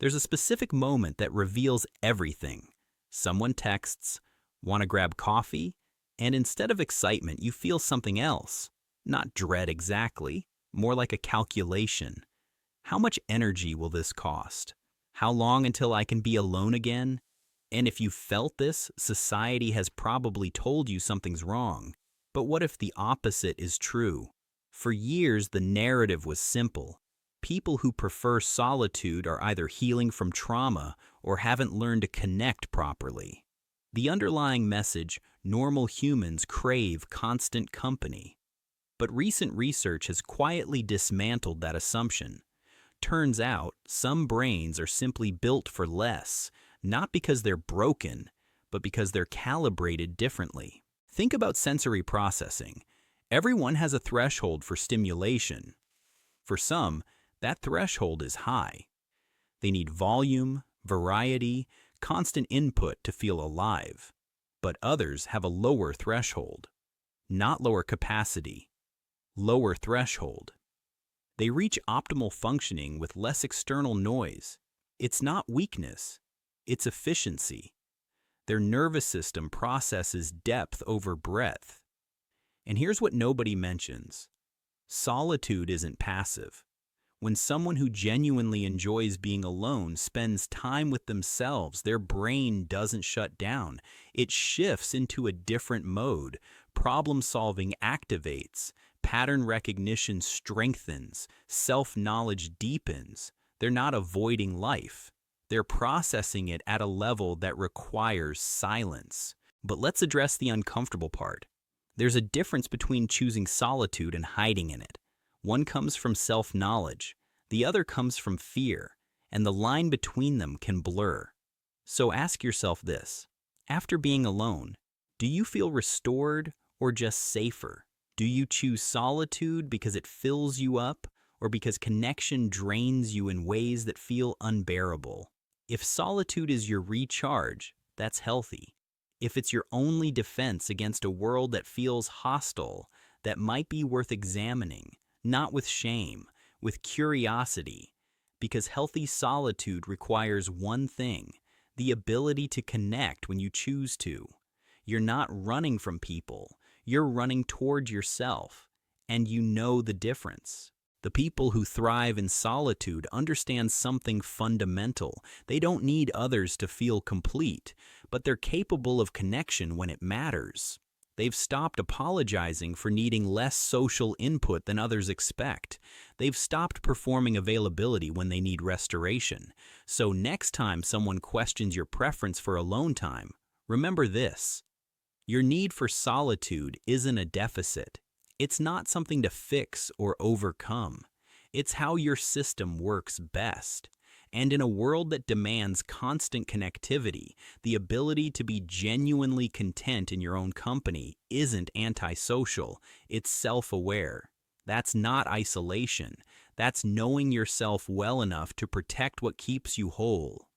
There's a specific moment that reveals everything. Someone texts, want to grab coffee, and instead of excitement, you feel something else. Not dread exactly, more like a calculation. How much energy will this cost? How long until I can be alone again? And if you felt this, society has probably told you something's wrong. But what if the opposite is true? For years, the narrative was simple. People who prefer solitude are either healing from trauma or haven't learned to connect properly. The underlying message, normal humans crave constant company. But recent research has quietly dismantled that assumption. Turns out, some brains are simply built for less, not because they're broken, but because they're calibrated differently. Think about sensory processing. Everyone has a threshold for stimulation. For some, that threshold is high. They need volume, variety, constant input to feel alive. But others have a lower threshold. Not lower capacity, lower threshold. They reach optimal functioning with less external noise. It's not weakness, it's efficiency. Their nervous system processes depth over breadth. And here's what nobody mentions. Solitude isn't passive. When someone who genuinely enjoys being alone spends time with themselves, their brain doesn't shut down. It shifts into a different mode. Problem solving activates. Pattern recognition strengthens. Self-knowledge deepens. They're not avoiding life. They're processing it at a level that requires silence. But let's address the uncomfortable part. There's a difference between choosing solitude and hiding in it. One comes from self-knowledge, the other comes from fear, and the line between them can blur. So ask yourself this: after being alone, do you feel restored or just safer? Do you choose solitude because it fills you up, or because connection drains you in ways that feel unbearable? If solitude is your recharge, that's healthy. If it's your only defense against a world that feels hostile, that might be worth examining. Not with shame, with curiosity, because healthy solitude requires one thing: the ability to connect when you choose to. You're not running from people, you're running toward yourself, and you know the difference. The people who thrive in solitude understand something fundamental. They don't need others to feel complete, but they're capable of connection when it matters. They've stopped apologizing for needing less social input than others expect. They've stopped performing availability when they need restoration. So next time someone questions your preference for alone time, remember this: your need for solitude isn't a deficit. It's not something to fix or overcome. It's how your system works best. And in a world that demands constant connectivity, the ability to be genuinely content in your own company isn't antisocial, it's self-aware. That's not isolation. That's knowing yourself well enough to protect what keeps you whole.